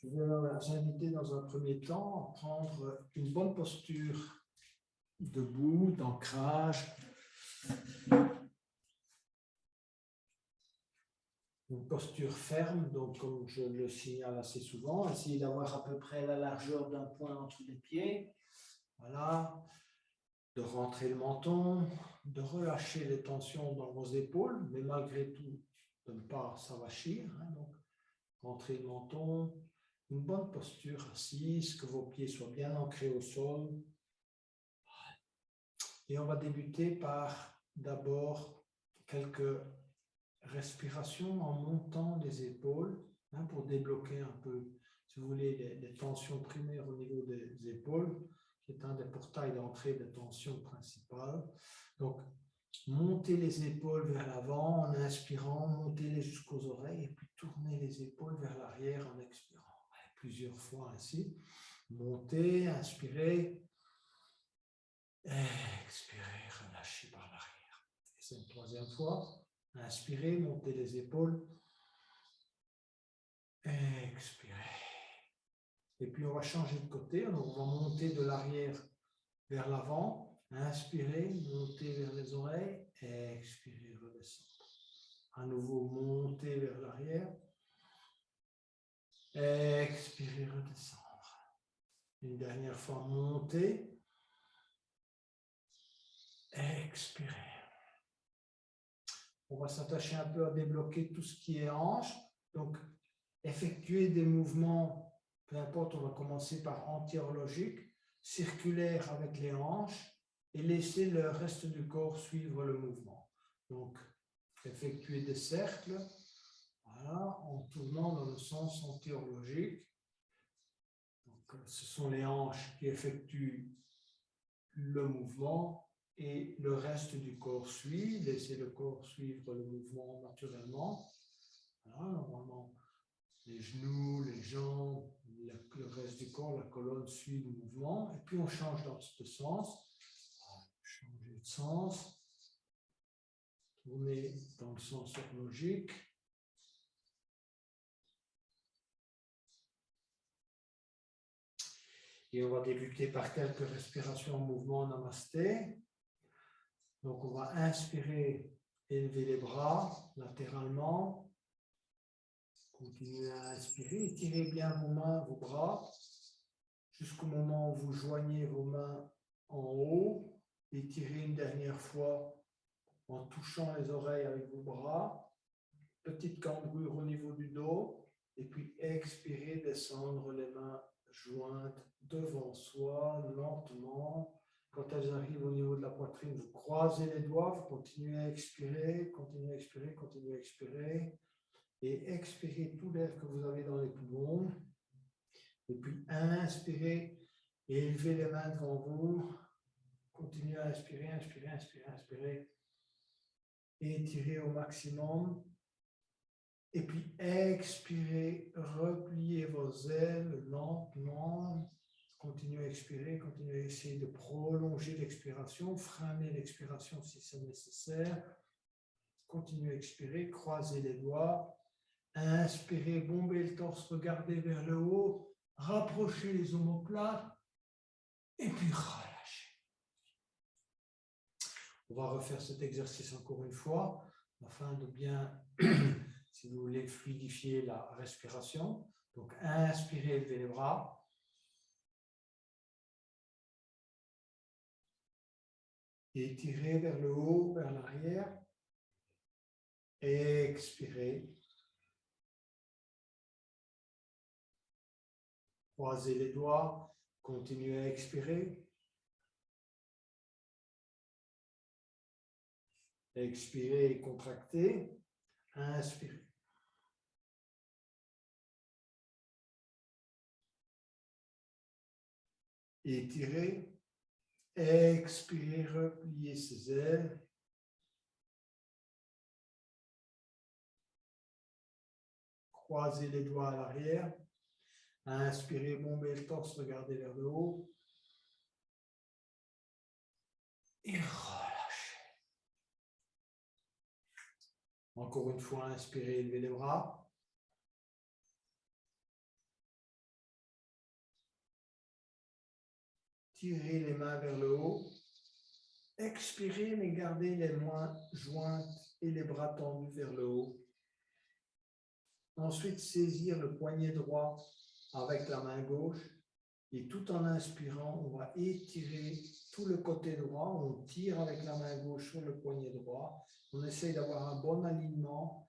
Je vais vous inviter dans un premier temps à prendre une bonne posture debout, d'ancrage. Une posture ferme, donc comme je le signale assez souvent, essayez d'avoir à peu près la largeur d'un point entre les pieds. Voilà, de rentrer le menton, de relâcher les tensions dans vos épaules, mais malgré tout, de ne pas s'avachir. Donc, rentrer le menton, une bonne posture assise, que vos pieds soient bien ancrés au sol. Et on va débuter par d'abord quelques respirations en montant les épaules, pour débloquer un peu, si vous voulez, les tensions primaires au niveau des épaules, qui est un des portails d'entrée des tensions principales. Donc, montez les épaules vers l'avant en inspirant, montez-les jusqu'aux oreilles et puis tournez les épaules vers l'arrière en expirant. Plusieurs fois ainsi. Montez, inspirez, expirez, relâchez par l'arrière. Et c'est une troisième fois. Inspirez, montez les épaules. Expirez. Et puis on va changer de côté. Donc on va monter de l'arrière vers l'avant. Inspirez, montez vers les oreilles. Expirez, redescendre. À nouveau, montez vers l'arrière. Expirez, redescendre. Une dernière fois, montez. Expirez. On va s'attacher un peu à débloquer tout ce qui est hanche. Donc, effectuer des mouvements, peu importe, on va commencer par anti-horlogique, circulaire avec les hanches et laisser le reste du corps suivre le mouvement. Donc, effectuer des cercles, voilà, en tournant dans le sens anti-horlogique. Donc, ce sont les hanches qui effectuent le mouvement et le reste du corps suit. Laissez le corps suivre le mouvement naturellement. Voilà, normalement, les genoux, les jambes, le reste du corps, la colonne suit le mouvement. Et puis on change de sens. Changer de sens. Tourner dans le sens horlogique. Et on va débuter par quelques respirations en mouvement Namasté. Donc on va inspirer, élever les bras latéralement. Continuez à inspirer, étirez bien vos mains, vos bras, jusqu'au moment où vous joignez vos mains en haut. Étirez une dernière fois en touchant les oreilles avec vos bras. Petite cambrure au niveau du dos. Et puis expirez, descendre les mains jointes devant soi, lentement. Quand elles arrivent au niveau de la poitrine, vous croisez les doigts, vous continuez à expirer, continuez à expirer, continuez à expirer. Et expirez tout l'air que vous avez dans les poumons. Et puis inspirez et élevez les mains devant vous. Continuez à inspirer, inspirer, inspirer, inspirer. Et étirez au maximum. Et puis expirez, repliez vos ailes lentement. Continuez à expirer, continuez à essayer de prolonger l'expiration, freiner l'expiration si c'est nécessaire. Continuez à expirer, croisez les doigts. Inspirez, bombez le torse, regardez vers le haut, rapprochez les omoplates et puis relâchez. On va refaire cet exercice encore une fois afin de bien, si vous voulez, fluidifier la respiration. Donc, inspirez, levez les bras. Étirez vers le haut, vers l'arrière. Expirez. Croisez les doigts. Continuez à expirer. Expirez et contractez. Inspirez. Étirez. Expirez, repliez ses ailes. Croisez les doigts à l'arrière. Inspirez, bombez le torse, regardez vers le haut. Et relâchez. Encore une fois, inspirez, élevez les bras. tirez les mains vers le haut. Expirez, mais gardez les mains jointes et les bras tendus vers le haut. Ensuite, saisir le poignet droit avec la main gauche. Et tout en inspirant, on va étirer tout le côté droit. On tire avec la main gauche sur le poignet droit. On essaye d'avoir un bon alignement.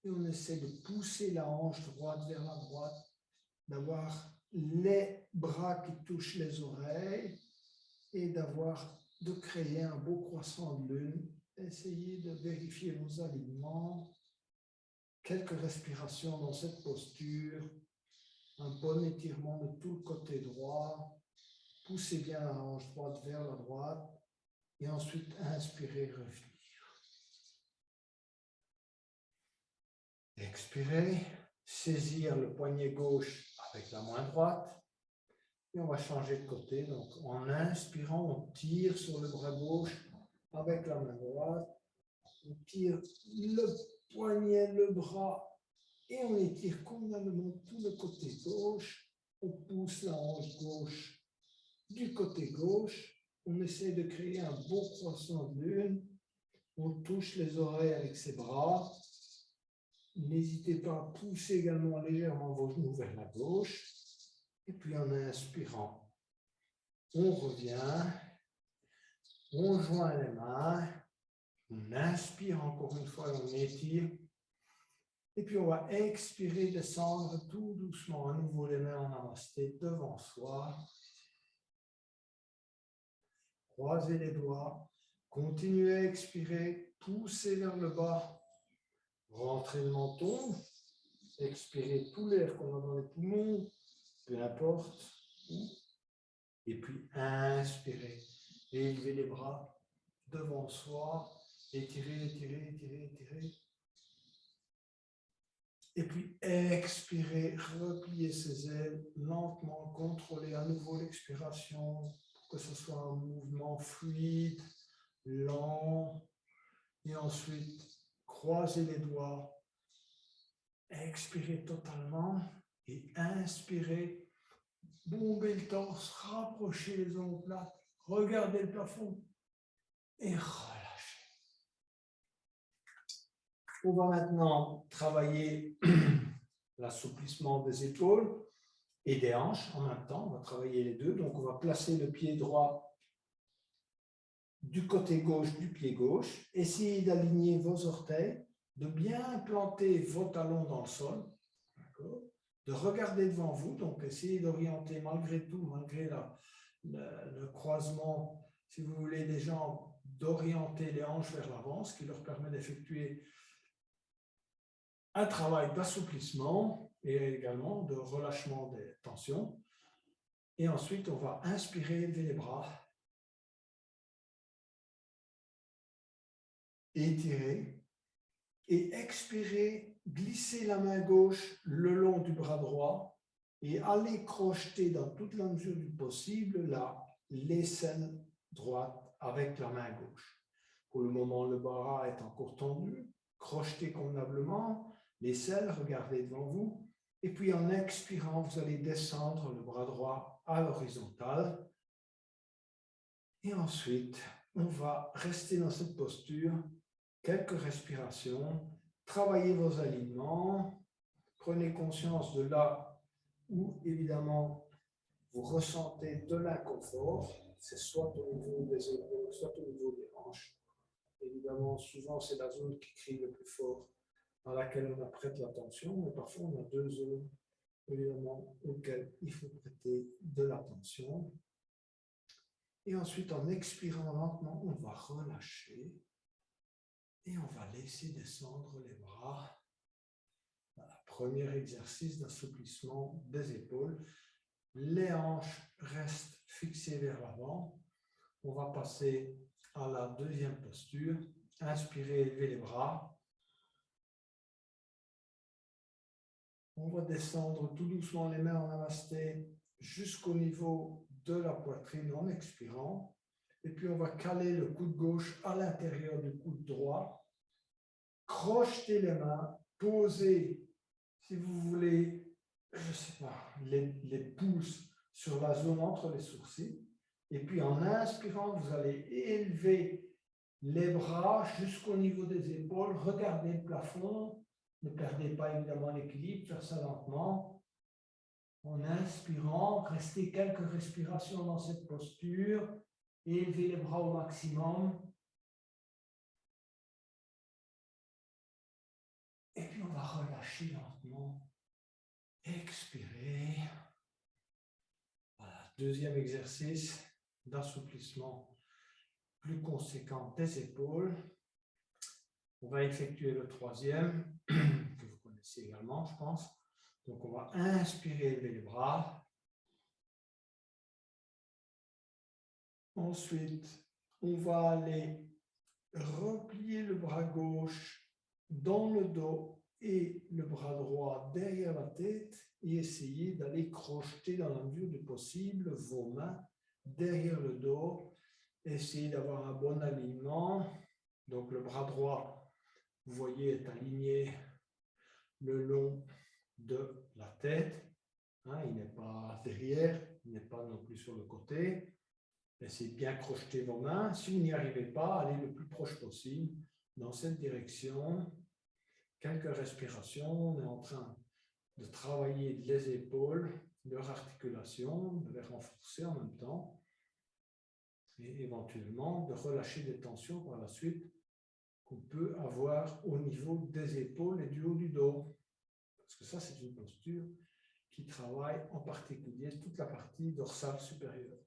Et on essaie de pousser la hanche droite vers la droite. D'avoir les bras qui touchent les oreilles. Et de créer un beau croissant de lune. Essayez de vérifier vos alignements. Quelques respirations dans cette posture. Un bon étirement de tout le côté droit. Poussez bien la hanche droite vers la droite. Et ensuite, inspirez, revenir. Expirez. Saisir le poignet gauche avec la main droite. Et on va changer de côté. Donc, en inspirant, on tire sur le bras gauche avec la main droite. On tire le poignet, le bras. Et on étire convenablement tout le côté gauche. On pousse la hanche gauche du côté gauche. On essaie de créer un beau croissant de lune. On touche les oreilles avec ses bras. N'hésitez pas à pousser également légèrement vos genoux vers la gauche. Et puis en inspirant, on revient. On joint les mains. On inspire encore une fois, on étire. Et puis, on va expirer, descendre tout doucement. À nouveau, les mains en namasté devant soi. Croisez les doigts. Continuez à expirer. Poussez vers le bas. Rentrez le menton. Expirez tout l'air qu'on a dans les poumons. Peu importe. Et puis, inspirez. Élevez les bras devant soi. Étirez, étirez, étirez, étirez. Et puis, expirez, repliez ses ailes lentement, contrôlez à nouveau l'expiration pour que ce soit un mouvement fluide, lent. Et ensuite, croisez les doigts, expirez totalement et inspirez, bombez le torse, rapprochez les omoplates, regardez le plafond et relâchez. On va maintenant travailler l'assouplissement des épaules et des hanches en même temps. On va travailler les deux. Donc, on va placer le pied droit du côté gauche du pied gauche. Essayez d'aligner vos orteils, de bien planter vos talons dans le sol, de regarder devant vous. Donc, essayez d'orienter malgré tout, malgré le croisement, si vous voulez, des jambes, d'orienter les hanches vers l'avant, ce qui leur permet d'effectuer un travail d'assouplissement et également de relâchement des tensions. Et ensuite, on va inspirer, élever les bras, étirer, et expirer, glisser la main gauche le long du bras droit et aller crocheter dans toute la mesure du possible l'aisselle droite avec la main gauche. Pour le moment, le bras est encore tendu, crochetez convenablement. L'aisselle, regardez devant vous. Et puis, en expirant, vous allez descendre le bras droit à l'horizontale. Et ensuite, on va rester dans cette posture. Quelques respirations. Travaillez vos alignements. Prenez conscience de là où, évidemment, vous ressentez de l'inconfort. C'est soit au niveau des épaules, soit au niveau des hanches. Évidemment, souvent, c'est la zone qui crie le plus fort, dans laquelle on prête l'attention, mais parfois on a deux zones, évidemment, auxquelles il faut prêter de l'attention. Et ensuite, en expirant lentement, on va relâcher et on va laisser descendre les bras. Voilà, premier exercice d'assouplissement des épaules. Les hanches restent fixées vers l'avant. On va passer à la deuxième posture. Inspirez, élevez les bras. On va descendre tout doucement les mains en namasté jusqu'au niveau de la poitrine en expirant. Et puis, on va caler le coude gauche à l'intérieur du coude droit. Crochetez les mains, posez, si vous voulez, je ne sais pas, les pouces sur la zone entre les sourcils. Et puis en inspirant, vous allez élever les bras jusqu'au niveau des épaules. Regardez le plafond. Ne perdez pas évidemment l'équilibre. Faire ça lentement. En inspirant, restez quelques respirations dans cette posture. Élevez les bras au maximum. Et puis on va relâcher lentement. Expirez. Voilà. Deuxième exercice d'assouplissement plus conséquent des épaules. On va effectuer le troisième, que vous connaissez également, je pense. Donc, on va inspirer, élever les bras. Ensuite, on va aller replier le bras gauche dans le dos et le bras droit derrière la tête et essayer d'aller crocheter dans la mesure du possible vos mains derrière le dos. Essayez d'avoir un bon alignement. Donc, le bras droit, vous voyez, est aligné le long de la tête. Il n'est pas derrière, il n'est pas non plus sur le côté. Essayez de bien crocheter vos mains. Si vous n'y arrivez pas, allez le plus proche possible dans cette direction. Quelques respirations. On est en train de travailler les épaules, leur articulation, de les renforcer en même temps. Et éventuellement de relâcher des tensions par la suite qu'on peut avoir au niveau des épaules et du haut du dos. Parce que ça, c'est une posture qui travaille en particulier toute la partie dorsale supérieure.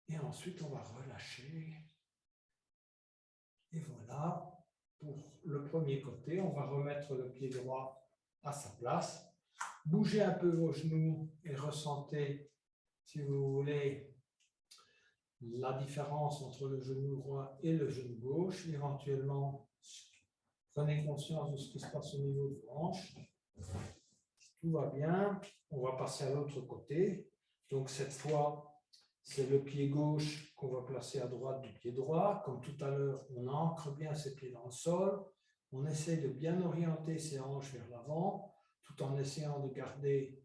Et ensuite, on va relâcher. Et voilà, pour le premier côté, on va remettre le pied droit à sa place. Bougez un peu vos genoux et ressentez, si vous voulez, la différence entre le genou droit et le genou gauche. Éventuellement, prenez conscience de ce qui se passe au niveau des hanches. Si tout va bien, on va passer à l'autre côté. Donc cette fois, c'est le pied gauche qu'on va placer à droite du pied droit. Comme tout à l'heure, on ancre bien ses pieds dans le sol. On essaie de bien orienter ses hanches vers l'avant, tout en essayant de garder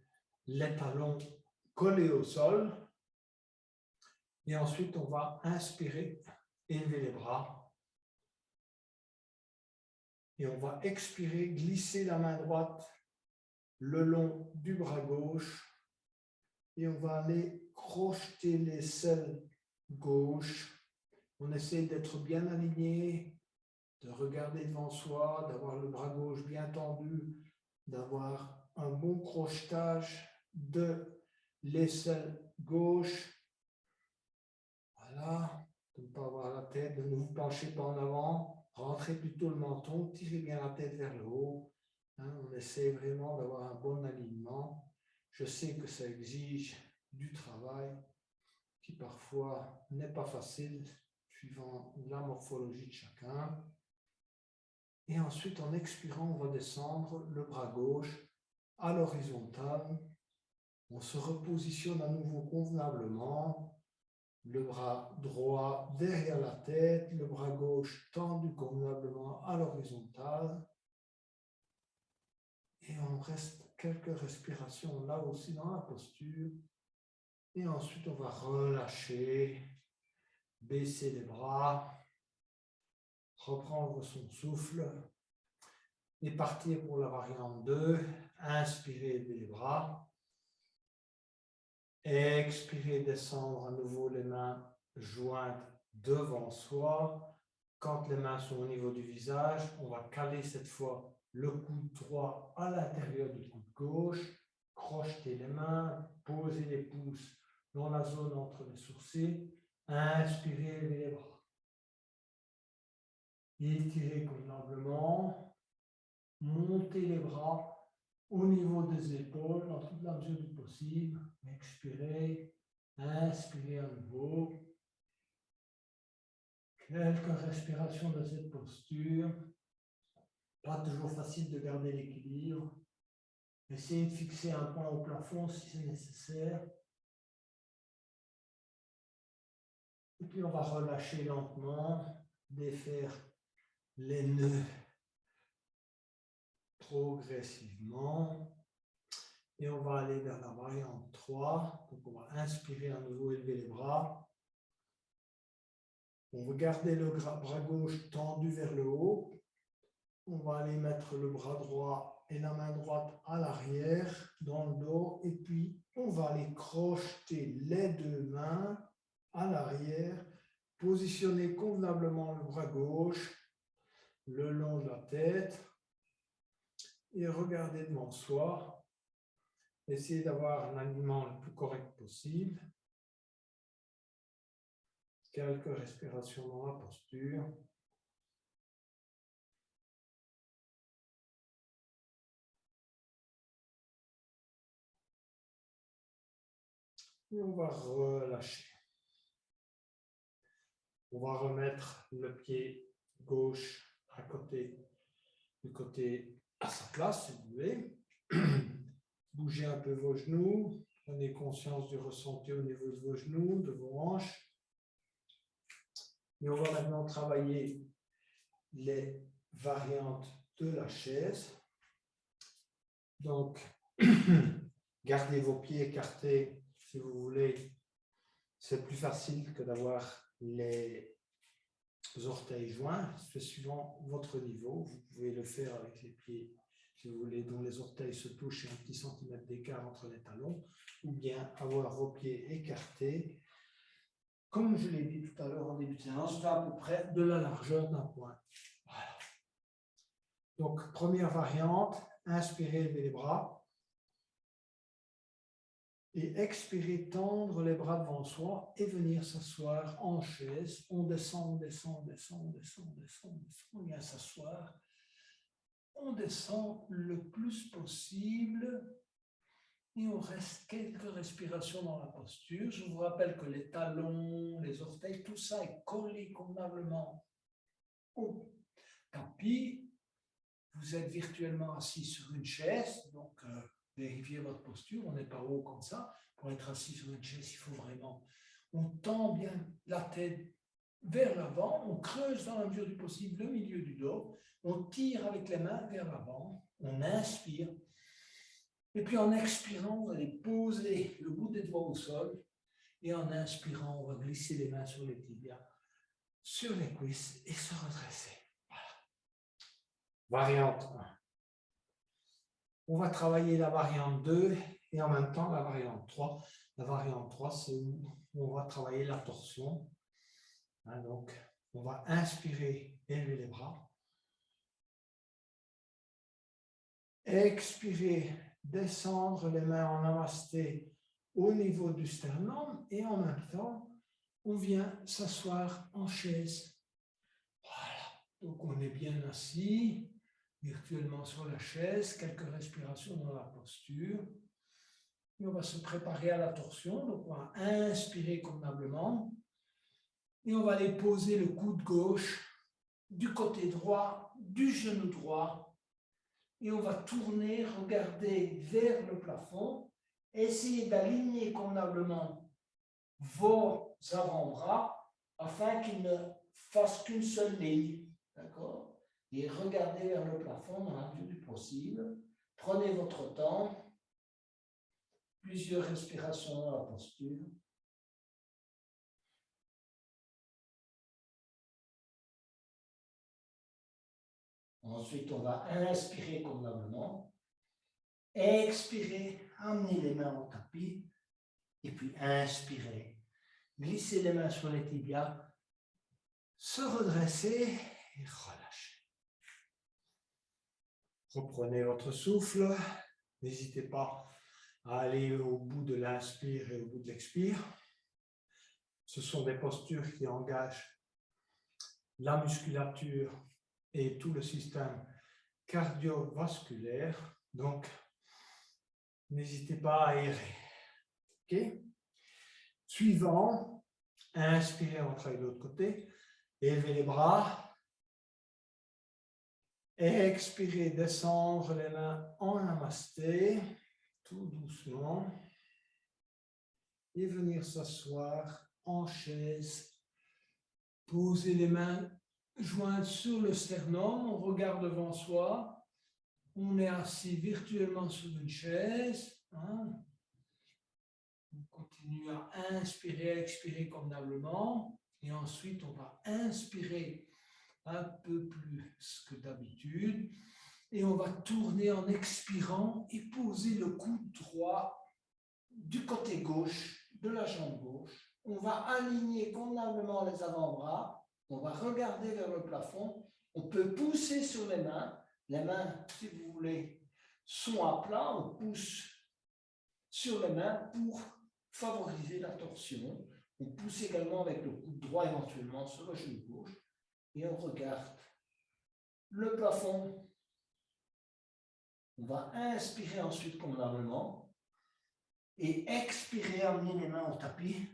les talons collés au sol. Et ensuite, on va inspirer, élever les bras. Et on va expirer, glisser la main droite le long du bras gauche. Et on va aller crocheter l'aisselle gauche. On essaie d'être bien aligné, de regarder devant soi, d'avoir le bras gauche bien tendu, d'avoir un bon crochetage de l'aisselle gauche. Voilà, de ne pas avoir la tête, de ne vous penchez pas en avant, rentrez plutôt le menton, tirez bien la tête vers le haut. On essaie vraiment d'avoir un bon alignement. Je sais que ça exige du travail qui parfois n'est pas facile, suivant la morphologie de chacun. Et ensuite, en expirant, on va descendre le bras gauche à l'horizontale. On se repositionne à nouveau convenablement. Le bras droit derrière la tête, le bras gauche tendu convenablement à l'horizontale. Et on reste quelques respirations là aussi dans la posture. Et ensuite, on va relâcher, baisser les bras, reprendre son souffle et partir pour la variante 2. Inspirez, élevez les bras. Expirez, descendre à nouveau les mains jointes devant soi. Quand les mains sont au niveau du visage, on va caler cette fois le coude droit à l'intérieur du coude gauche. Crochetez les mains, posez les pouces dans la zone entre les sourcils. Inspirez, élevez les bras. Étirez convenablement. Montez les bras au niveau des épaules, dans toute la mesure du possible. Expirez, inspirez à nouveau. Quelques respirations de cette posture. Pas toujours facile de garder l'équilibre. Essayez de fixer un point au plafond si c'est nécessaire. Et puis on va relâcher lentement, défaire les nœuds progressivement. Et on va aller vers la variante 3. Donc, on va inspirer à nouveau, élever les bras. On va garder le bras gauche tendu vers le haut. On va aller mettre le bras droit et la main droite à l'arrière, dans le dos. Et puis, on va aller crocheter les deux mains à l'arrière. Positionner convenablement le bras gauche le long de la tête. Et regarder devant soi. Essayez d'avoir un alignement le plus correct possible. Quelques respirations dans la posture. Et on va relâcher. On va remettre le pied gauche à côté, du côté à sa place, si vous voulez. Bougez un peu vos genoux. Prenez conscience du ressenti au niveau de vos genoux, de vos hanches. Et on va maintenant travailler les variantes de la chaise. Donc, gardez vos pieds écartés si vous voulez. C'est plus facile que d'avoir les orteils joints. C'est suivant votre niveau. Vous pouvez le faire avec les pieds, si vous voulez, dont les orteils se touchent et un petit centimètre d'écart entre les talons, ou bien avoir vos pieds écartés. Comme je l'ai dit tout à l'heure en début de séance, à peu près de la largeur d'un point. Voilà. Donc, première variante, inspirez, levez les bras. Et expirez, tendre les bras devant soi et venir s'asseoir en chaise. On descend, on descend, on descend, on descend, on descend, on descend. On vient s'asseoir. On descend le plus possible. Et on reste quelques respirations dans la posture. Je vous rappelle que les talons, les orteils, tout ça est collé convenablement au tapis. Vous êtes virtuellement assis sur une chaise, donc vérifiez votre posture. On n'est pas haut comme ça. Pour être assis sur une chaise, il faut vraiment... On tend bien la tête vers l'avant, on creuse dans la mesure du possible le milieu du dos, on tire avec les mains vers l'avant, on inspire. Et puis en expirant, on va aller poser le bout des doigts au sol. Et en inspirant, on va glisser les mains sur les tibias, sur les cuisses et se redresser. Voilà. Variante 1. On va travailler la variante 2 et en même temps la variante 3. La variante 3, c'est où on va travailler la torsion. Donc, on va inspirer, élever les bras. Expirer, descendre les mains en namasté au niveau du sternum et en même temps, on vient s'asseoir en chaise. Voilà, donc on est bien assis, virtuellement sur la chaise, quelques respirations dans la posture. Et on va se préparer à la torsion, donc on va inspirer convenablement. Et on va aller poser le coude gauche du côté droit, du genou droit. Et on va tourner, regarder vers le plafond, essayer d'aligner convenablement vos avant-bras afin qu'ils ne fassent qu'une seule ligne. D'accord? Et regardez vers le plafond dans la mesure du possible. Prenez votre temps. Plusieurs respirations dans la posture. Ensuite, on va inspirer convenablement. Expirer, amener les mains au tapis. Et puis inspirer. Glisser les mains sur les tibias. Se redresser et relâcher. Reprenez votre souffle. N'hésitez pas à aller au bout de l'inspire et au bout de l'expire. Ce sont des postures qui engagent la musculature et tout le système cardiovasculaire. Donc, n'hésitez pas à aérer. OK? Suivant, inspirez, on travaille de l'autre côté. Élevez les bras. Expirez, descendre les mains en namasté, tout doucement. Et venir s'asseoir en chaise. Posez les mains jointes sur le sternum, on regarde devant soi. On est assis virtuellement sur une chaise. Hein. On continue à inspirer, expirer convenablement. Et ensuite, on va inspirer un peu plus que d'habitude. Et on va tourner en expirant et poser le coude droit du côté gauche de la jambe gauche. On va aligner convenablement les avant-bras. On va regarder vers le plafond. On peut pousser sur les mains. Les mains, si vous voulez, sont à plat. On pousse sur les mains pour favoriser la torsion. On pousse également avec le coude droit éventuellement sur le genou gauche. Et on regarde le plafond. On va inspirer ensuite convenablement. Et expirer, amener les mains au tapis.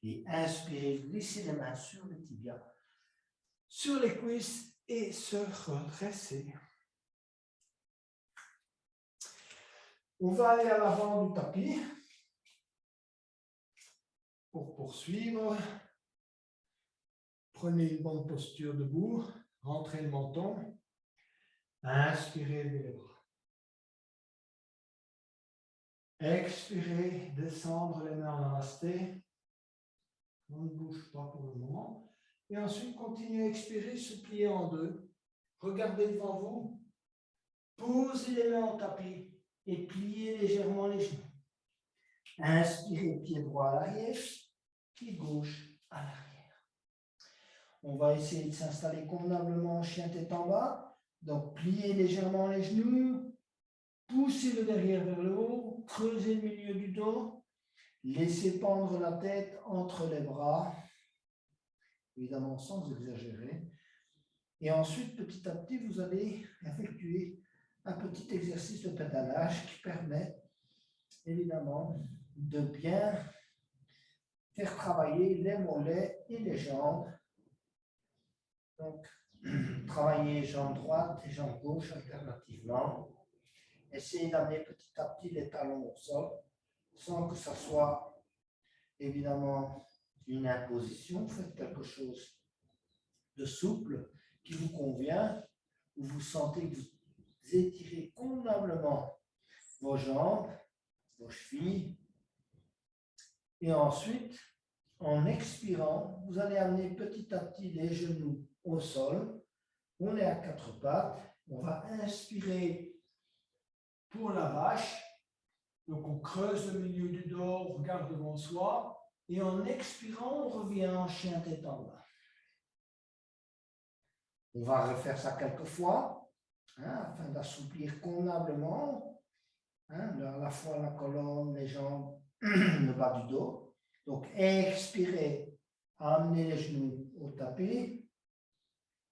Et inspirer, glisser les mains sur les tibias, sur les cuisses et se redresser. On va aller à l'avant du tapis pour poursuivre. Prenez une bonne posture debout, rentrez le menton, inspirez les bras. Expirez, descendre les mains en namasté. On ne bouge pas pour le moment. Et ensuite, continuez à expirer, se plier en deux. Regardez devant vous. Posez les mains au tapis et pliez légèrement les genoux. Inspirez, pied droit à l'arrière, pied gauche à l'arrière. On va essayer de s'installer convenablement en chien tête en bas. Donc, pliez légèrement les genoux. Poussez le derrière vers le haut. Creusez le milieu du dos. Laissez pendre la tête entre les bras. Évidemment, sans exagérer. Et ensuite, petit à petit, vous allez effectuer un petit exercice de pédalage qui permet, évidemment, de bien faire travailler les mollets et les jambes. Donc, travailler jambe droite et jambe gauche alternativement. Essayez d'amener petit à petit les talons au sol, sans que ça soit, évidemment, une imposition. Faites quelque chose de souple qui vous convient, où vous sentez que vous étirez convenablement vos jambes, vos chevilles. Et ensuite, en expirant, vous allez amener petit à petit les genoux au sol. On est à quatre pattes. On va inspirer pour la vache. Donc, on creuse le milieu du dos, on regarde devant soi. Et en expirant, on revient en chien tête en bas. On va refaire ça quelques fois, afin d'assouplir convenablement, à la fois la colonne, les jambes, le bas du dos. Donc, expirez, amenez les genoux au tapis.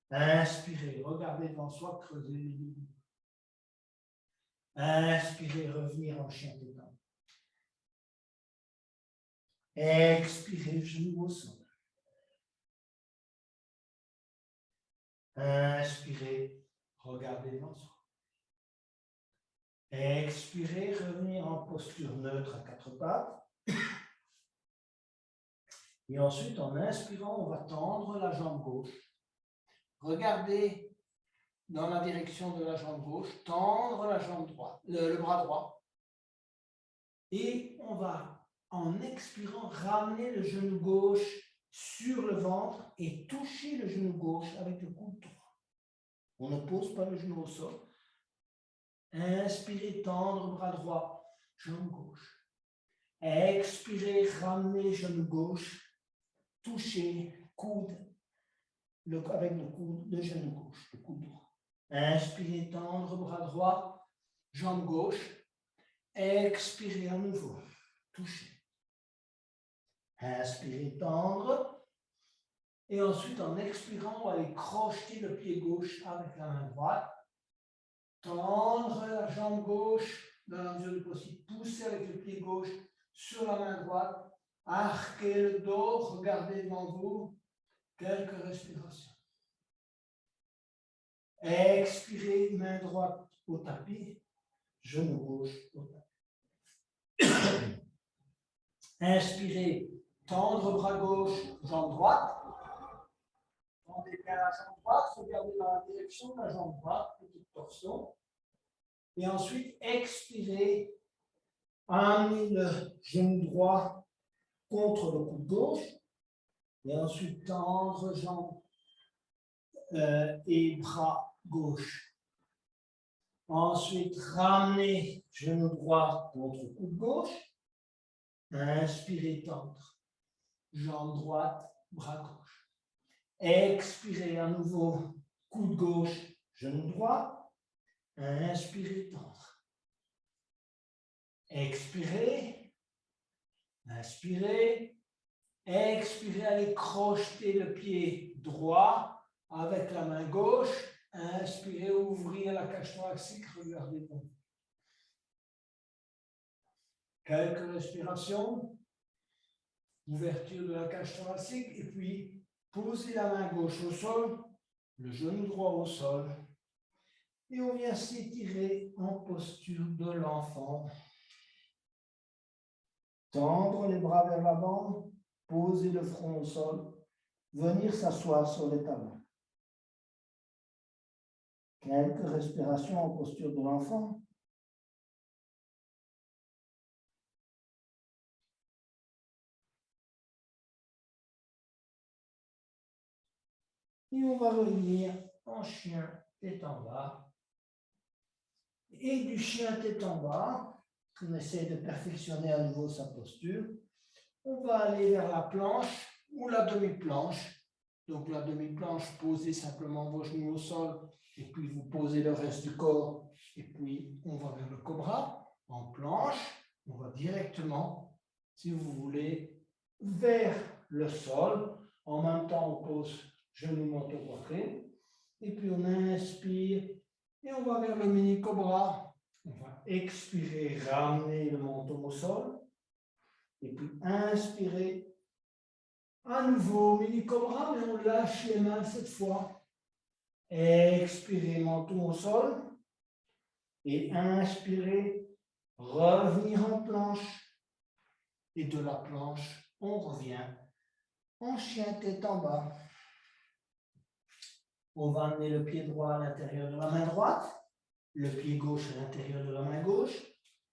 Inspirez, regardez devant soi, creusez les genoux. Inspirez, revenir en chien tête en bas. Expirez, genoux au sol. Inspirez, regardez devant soi. Expirez, revenir en posture neutre à quatre pattes. Et ensuite, en inspirant, on va tendre la jambe gauche. Regardez dans la direction de la jambe gauche, tendre la jambe droite, le bras droit. Et on va, en expirant, ramener le genou gauche sur le ventre et toucher le genou gauche avec le coude droit. On ne pose pas le genou au sol. Inspirez, tendre bras droit, jambe gauche. Expirez, ramenez genou gauche, touchez coude avec le coude, le genou gauche, le coude droit. Inspirez, tendre bras droit, jambe gauche. Expirez à nouveau, touchez. Inspirez, tendre. Et ensuite, en expirant, on va aller crocheter le pied gauche avec la main droite. Tendre la jambe gauche dans la mesure du possible. Poussez avec le pied gauche sur la main droite. Arquez le dos, regardez devant vous. Quelques respirations. Expirez, main droite au tapis. Genou gauche au tapis. Inspirez, tendre bras gauche, jambe droite. Tendez bien la jambe droite, regardez dans la direction de la jambe droite, petite torsion. Et ensuite, expirez. Amenez le genou droit contre le coude gauche. Et ensuite, tendre jambes et bras gauche. Ensuite, ramenez genou droit contre coude gauche. Inspirez, tendre. Jambe droite, bras gauche. Expirez à nouveau, coude gauche, genou droit. Inspirez, tendre. Expirez. Inspirez. Expirez, allez crocheter le pied droit avec la main gauche. Inspirez, ouvrir la cage thoracique, regardez bon. Quelques respirations. Ouverture de la cage thoracique et puis posez la main gauche au sol, le genou droit au sol et on vient s'étirer en posture de l'enfant. Tendre les bras vers l'avant, poser le front au sol, venir s'asseoir sur les talons. Quelques respirations en posture de l'enfant. Et on va revenir en chien tête en bas. Et du chien tête en bas, on essaie de perfectionner à nouveau sa posture. On va aller vers la planche ou la demi-planche. Donc la demi-planche, posez simplement vos genoux au sol et puis vous posez le reste du corps et puis on va vers le cobra. En planche, on va directement, si vous voulez, vers le sol. En même temps, on pose genou, menton, poitrine. Et puis on inspire et on va vers le mini cobra. On va expirer, ramener le menton au sol. Et puis inspirer. À nouveau, mini cobra, mais on lâche les mains cette fois. Expirez, menton au sol. Et inspirez, revenir en planche. Et de la planche, on revient en chien tête en bas. On va amener le pied droit à l'intérieur de la main droite, le pied gauche à l'intérieur de la main gauche.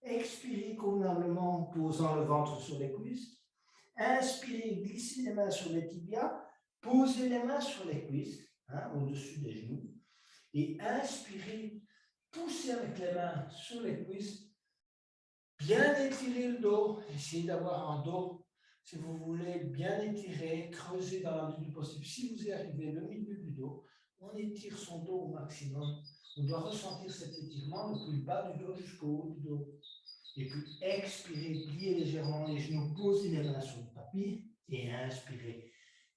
Expirez convenablement en posant le ventre sur les cuisses. Inspirez, glissez les mains sur les tibias, posez les mains sur les cuisses, au-dessus des genoux. Et inspirez, poussez avec les mains sur les cuisses, bien étirer le dos, essayez d'avoir un dos, si vous voulez, bien étiré, creuser dans la mesure du possible. Si vous y arrivez, le milieu du dos, on étire son dos au maximum. On doit ressentir cet étirement depuis le bas du dos jusqu'au haut du dos. Et puis expirez, pliez légèrement les genoux, posez les mains sur le tapis et inspirez.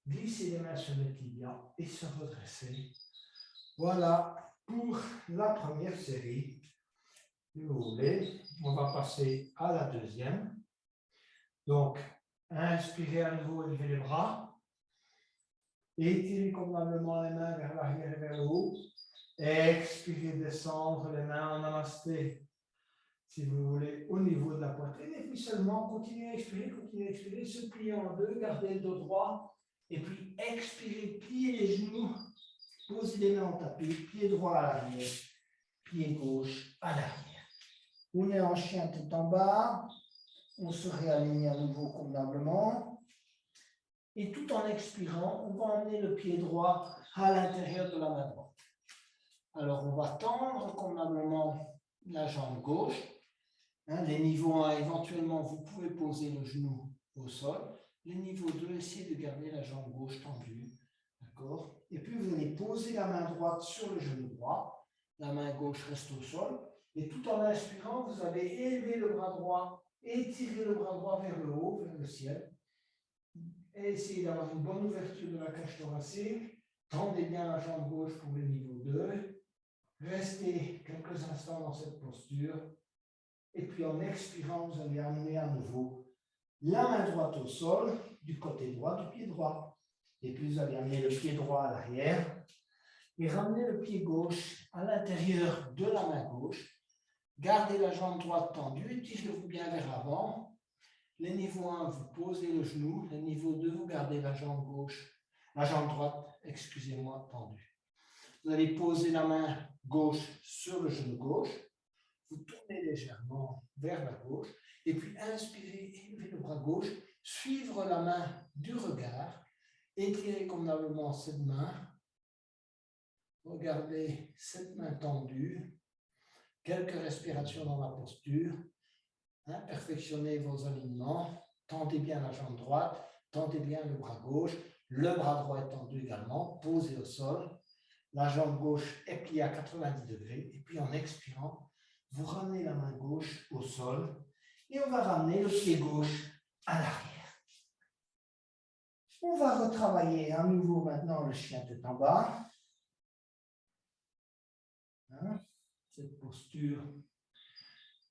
Glissez les mains sur le tibia et se redresser. Voilà pour la première série. Si vous voulez, on va passer à la deuxième. Donc, inspirez à nouveau, élevez les bras. Étirez convenablement les mains vers l'arrière et vers le haut. Expirez, descendre les mains en namasté. Si vous voulez, au niveau de la poitrine, et puis seulement continuez à expirer, se plier en deux, gardez le dos droit, et puis expirez, pliez les genoux, posez les mains en tapis, pied droit à l'arrière, pied gauche à l'arrière. On est en chien tête en bas, on se réaligne à nouveau convenablement, et tout en expirant, on va emmener le pied droit à l'intérieur de la main droite. Alors on va tendre convenablement la jambe gauche. Les niveaux 1, éventuellement, vous pouvez poser le genou au sol. Les niveaux 2, essayez de garder la jambe gauche tendue. D'accord? Et puis, vous allez poser la main droite sur le genou droit. La main gauche reste au sol. Et tout en inspirant, vous allez élever le bras droit, étirer le bras droit vers le haut, vers le ciel. Et essayez d'avoir une bonne ouverture de la cage thoracique. Tendez bien la jambe gauche pour le niveau 2. Restez quelques instants dans cette posture. Et puis en expirant, vous allez amener à nouveau la main droite au sol, du côté droit du pied droit. Et puis vous allez amener le pied droit à l'arrière et ramener le pied gauche à l'intérieur de la main gauche. Gardez la jambe droite tendue, tirez-vous bien vers l'avant. Le niveau 1, vous posez le genou. Le niveau 2, vous gardez la jambe gauche, la jambe droite, excusez-moi, tendue. Vous allez poser la main gauche sur le genou gauche. vous tournez légèrement vers la gauche, et puis inspirez, élevez le bras gauche, suivre la main du regard, étirez convenablement cette main, regardez cette main tendue, quelques respirations dans la posture, perfectionnez vos alignements, tendez bien la jambe droite, tendez bien le bras gauche, le bras droit est tendu également, posé au sol, la jambe gauche est pliée à 90 degrés, et puis en expirant, vous ramenez la main gauche au sol, et on va ramener le pied gauche à l'arrière. On va retravailler à nouveau maintenant le chien tête en bas. Cette posture,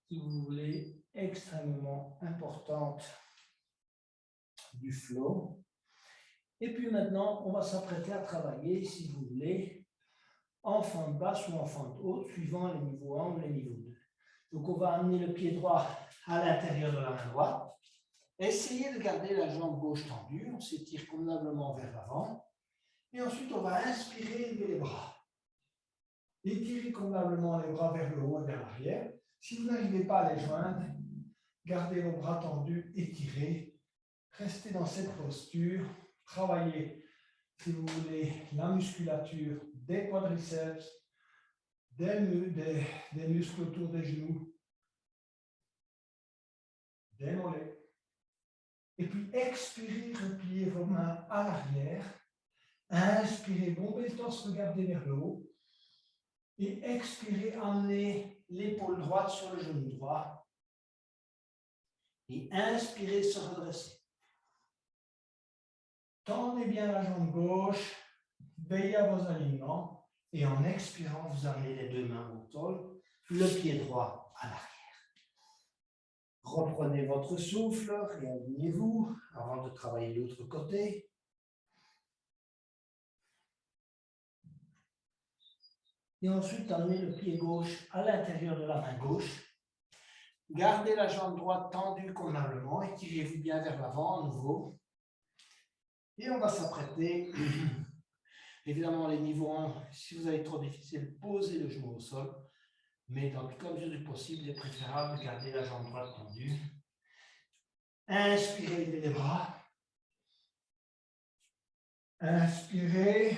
si vous voulez, extrêmement importante du flow. Et puis maintenant, on va s'apprêter à travailler, si vous voulez, en fente basse ou en fente haute, suivant les niveaux 1 ou les niveaux 2. Donc, on va amener le pied droit à l'intérieur de la main droite. Essayez de garder la jambe gauche tendue. On s'étire convenablement vers l'avant. Et ensuite, on va inspirer, élever les bras. Étirez convenablement les bras vers le haut et vers l'arrière. Si vous n'arrivez pas à les joindre, gardez vos bras tendus, étirez. Restez dans cette posture. Travaillez, si vous voulez, la musculature des quadriceps, des muscles autour des genoux, des mollets. Et puis expirez, repliez vos mains à l'arrière. Inspirez, bombez le torse, regardez vers le haut. Et expirez, amenez l'épaule droite sur le genou droit. Et inspirez, se redresser. Tendez bien la jambe gauche, veillez à vos alignements. Et en expirant, vous amenez les deux mains au sol, le pied droit à l'arrière. Reprenez votre souffle, réalignez-vous avant de travailler l'autre côté. Et ensuite, amenez le pied gauche à l'intérieur de la main gauche. Gardez la jambe droite tendue convenablement, étirez-vous bien vers l'avant à nouveau. Et on va s'apprêter. Évidemment, les niveaux 1, si vous avez trop difficile, posez le genou au sol. Mais dans toute la mesure du possible, il est préférable de garder la jambe droite tendue. Inspirez, levez les bras. Inspirez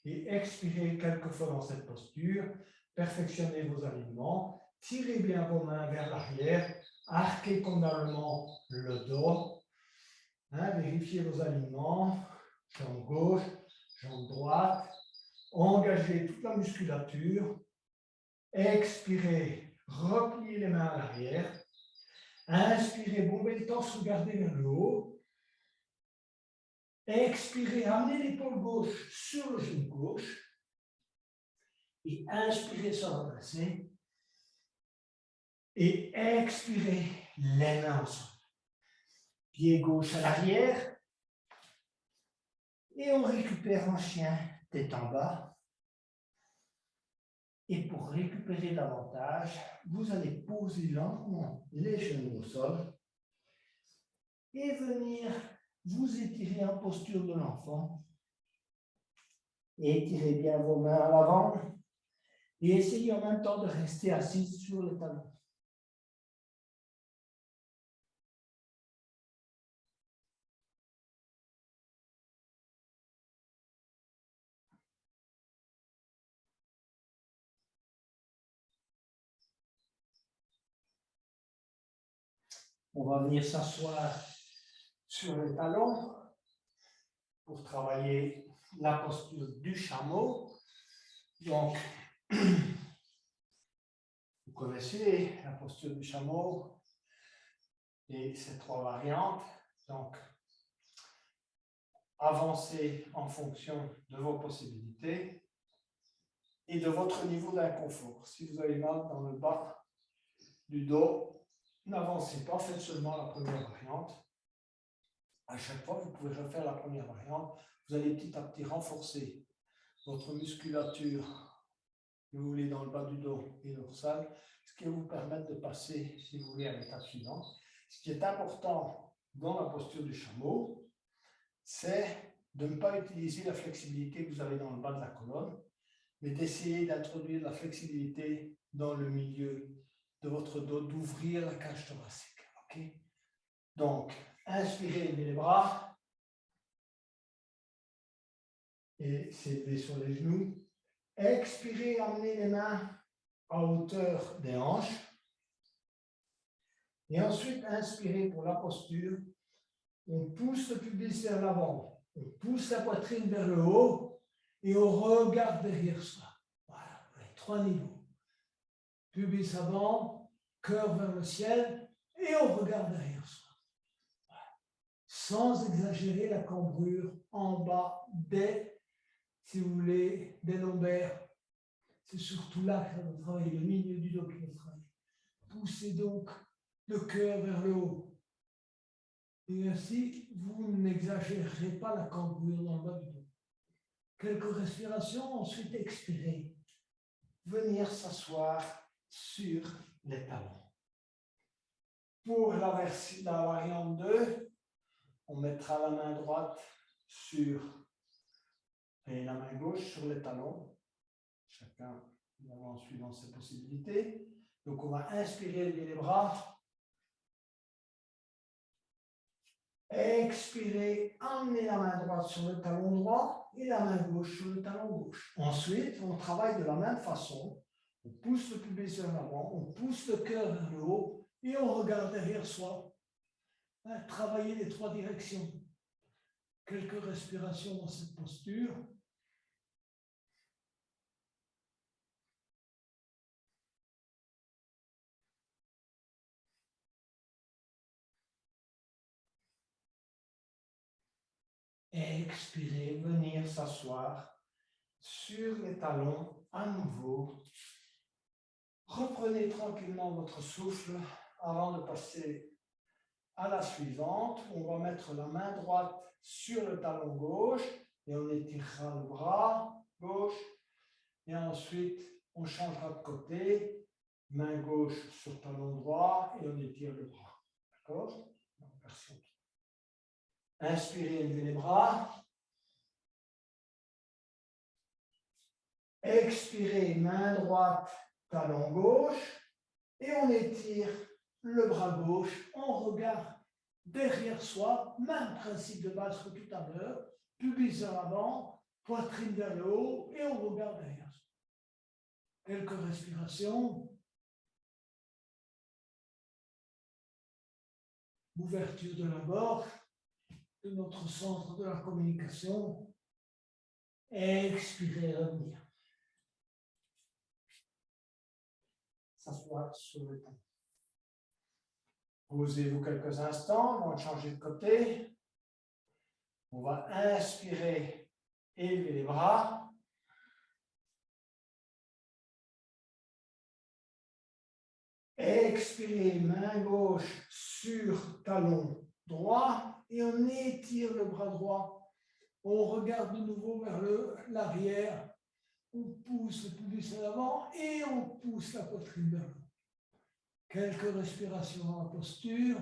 et expirez quelques fois dans cette posture. Perfectionnez vos alignements. Tirez bien vos mains vers l'arrière. Arquez convenablement le dos. Vérifiez vos alignements. Jambe gauche, jambe droite. Engagez toute la musculature. Expirez, repliez les mains à l'arrière. Inspirez, bombez le torse, regardez vers le haut. Expirez, amenez l'épaule gauche sur le genou gauche. Et inspirez, se redresser. Et expirez, les mains au sol. Pied gauche à l'arrière. Et on récupère en chien, tête en bas. Et pour récupérer davantage, vous allez poser lentement les genoux au sol et venir vous étirer en posture de l'enfant. Étirez bien vos mains à l'avant et essayez en même temps de rester assis sur le talon. On va venir s'asseoir sur les talons pour travailler la posture du chameau. Donc, vous connaissez la posture du chameau et ses trois variantes. Donc, avancez en fonction de vos possibilités et de votre niveau d'inconfort. Si vous avez mal dans le bas du dos, n'avancez pas, faites seulement la première variante. À chaque fois, vous pouvez refaire la première variante. Vous allez petit à petit renforcer votre musculature, si vous voulez, dans le bas du dos et dorsal, ce qui va vous permettre de passer, si vous voulez, à l'étape suivante. Ce qui est important dans la posture du chameau, c'est de ne pas utiliser la flexibilité que vous avez dans le bas de la colonne, et d'essayer d'introduire la flexibilité dans le milieu de votre dos, d'ouvrir la cage thoracique. Okay? Donc, inspirez, levez les bras et s'élever sur les genoux. Expirez, amenez les mains à hauteur des hanches. Et ensuite, inspirez pour la posture. On pousse le pubis vers l'avant. On pousse la poitrine vers le haut et on regarde derrière soi. Voilà, les 3 niveaux. Pubis avant, cœur vers le ciel et on regarde derrière soi. Voilà. Sans exagérer la cambrure en bas des, si vous voulez, des lombaires. C'est surtout là que va travailler, le milieu du dos qui va travailler. Poussez donc le cœur vers le haut. Et ainsi, vous n'exagérerez pas la cambrure dans le bas du dos. Quelques respirations, ensuite expirez. Venir s'asseoir sur les talons. Pour la variante 2, on mettra la main droite sur et la main gauche sur les talons. Chacun en suivant ses possibilités. Donc on va inspirer, lever les bras. Expirez, emmenez la main droite sur le talon droit et la main gauche sur le talon gauche. Ensuite, on travaille de la même façon. On pousse le pubis vers l'avant, on pousse le cœur vers le haut et on regarde derrière soi. Travaillez les 3 directions. Quelques respirations dans cette posture. Expirez, venir s'asseoir sur les talons à nouveau. Reprenez tranquillement votre souffle avant de passer à la suivante. On va mettre la main droite sur le talon gauche et on étirera le bras gauche. Et ensuite, on changera de côté. Main gauche sur talon droit et on étire le bras. D'accord? Inspirez, levez les bras. Expirez, main droite, talon gauche. Et on étire le bras gauche. On regarde derrière soi. Même principe de base que tout à l'heure. Pubis vers l'avant, poitrine vers le haut. Et on regarde derrière soi. Quelques respirations. Ouverture de la gorge, de notre centre de la communication. Expirez, revenir. S'asseoir sur le talon. Posez-vous quelques instants, on va changer de côté. On va inspirer, élever les bras. Expirez, main gauche sur talon droit et on étire le bras droit. On regarde de nouveau vers l'arrière. On pousse le pubis à l'avant et on pousse la poitrine vers l'avant. Quelques respirations dans la posture.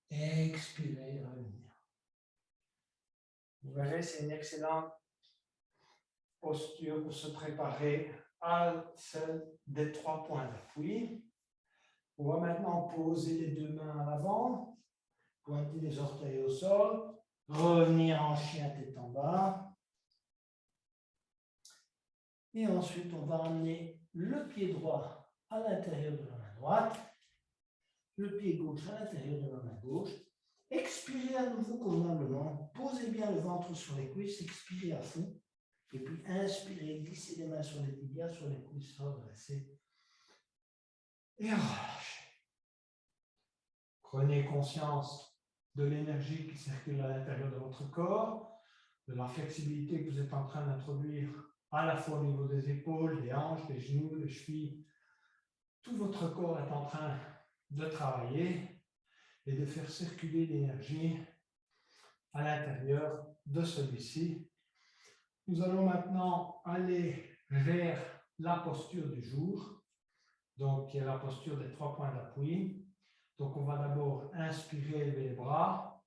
Expirez, revenir. Vous verrez, c'est une excellente posture pour se préparer à celle des 3 points d'appui. On va maintenant poser les 2 mains à l'avant, pointer les orteils au sol, revenir en chien tête en bas. Et ensuite, on va emmener le pied droit à l'intérieur de la main droite, le pied gauche à l'intérieur de la main gauche. Expirez à nouveau convenablement. Posez bien le ventre sur les cuisses, expirez à fond. Et puis inspirez, glissez les mains sur les tibias, sur les cuisses, redressez. Et relâchez. Prenez conscience de l'énergie qui circule à l'intérieur de votre corps, de la flexibilité que vous êtes en train d'introduire à la fois au niveau des épaules, des hanches, des genoux, des chevilles. Tout votre corps est en train de travailler et de faire circuler l'énergie à l'intérieur de celui-ci. Nous allons maintenant aller vers la posture du jour, donc qui est la posture des 3 points d'appui. Donc on va d'abord inspirer, lever les bras.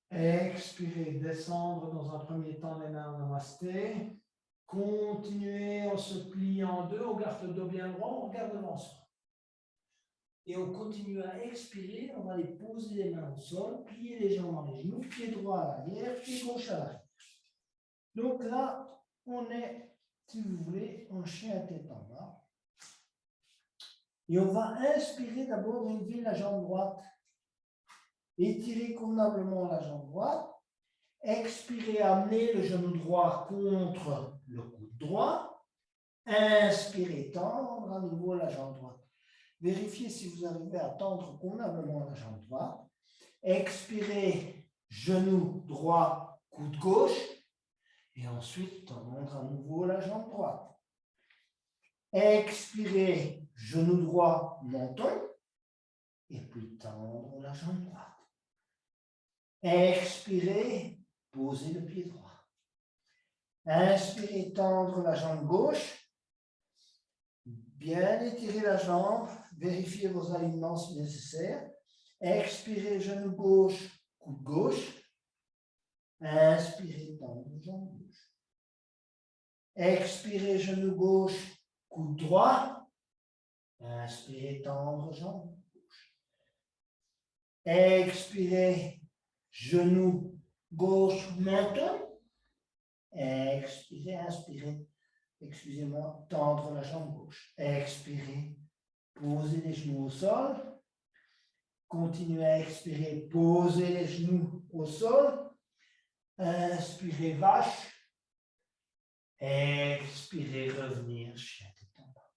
Expirez, descendre dans un premier temps les mains en namasté. Continuez, on se plie en deux, on garde le dos bien droit, on regarde devant soi. Et on continue à expirer, on va aller poser les mains au sol, plier légèrement les genoux, pied droit à l'arrière, pied gauche à l'arrière. Donc là, on est, si vous voulez, en chien tête en bas. Et on va inspirer d'abord, élever la jambe droite. Étirer convenablement la jambe droite. Expirez, amenez le genou droit contre le coude droit. Inspirez, tendre à nouveau la jambe droite. Vérifiez si vous arrivez à tendre convenablement la jambe droite. Expirez, genou droit, coude gauche. Et ensuite, tendre à nouveau la jambe droite. Expirez, genou droit, menton. Et puis tendre la jambe droite. Expirez, posez le pied droit. Inspirez, tendre la jambe gauche. Bien étirer la jambe. Vérifiez vos alignements si nécessaire. Expirez, genou gauche, coude gauche. Inspirez, tendre la jambe gauche. Expirez, genou gauche, coude droit. Inspirez, tendre jambe gauche. Expirez, genou gauche, menton. Expirez, inspirez. Excusez-moi, tendre la jambe gauche. Expirez, posez les genoux au sol. Continuez à expirer, posez les genoux au sol. Inspirez, vache. Expirez, revenir, chien tête en bas.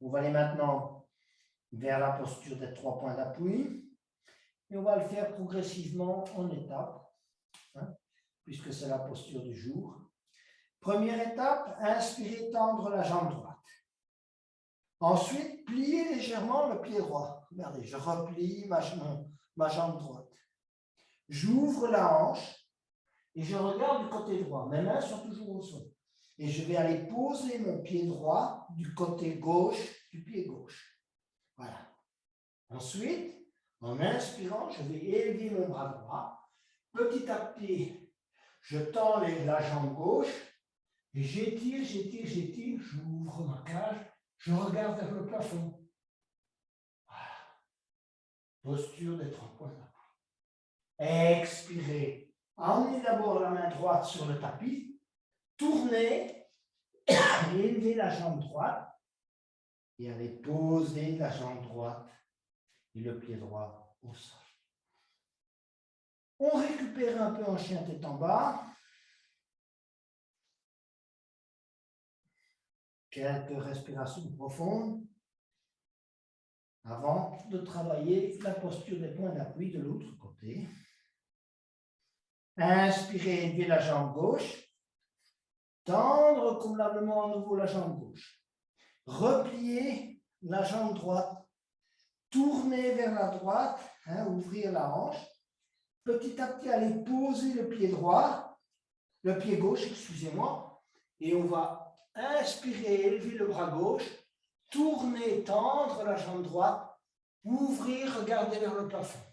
On va aller maintenant vers la posture des 3 points d'appui. Et on va le faire progressivement en étapes, hein, puisque c'est la posture du jour. Première étape, inspirez, tendre la jambe droite. Ensuite, pliez légèrement le pied droit. Regardez, je replie ma jambe droite. J'ouvre la hanche et je regarde du côté droit. Mes mains sont toujours au sol. Et je vais aller poser mon pied droit du côté gauche du pied gauche. Voilà. Ensuite, en inspirant, je vais élever mon bras droit. Petit à petit, je tends la jambe gauche et j'étire, j'ouvre ma cage, je regarde vers le plafond. Voilà. Posture des 3 points d'appui. Expirez. Emmenez d'abord la main droite sur le tapis. Tournez et élevez la jambe droite. Et allez poser la jambe droite et le pied droit au sol. On récupère un peu en chien tête en bas. Quelques respirations profondes avant de travailler la posture des points d'appui de l'autre côté. Inspirez, élevez la jambe gauche. Tendre convenablement à nouveau la jambe gauche. Repliez la jambe droite. Tournez vers la droite, hein, ouvrir la hanche. Petit à petit, allez poser le pied droit, le pied gauche, excusez-moi, et on va inspirer, élever le bras gauche, tourner, tendre la jambe droite, ouvrir, regarder vers le plafond.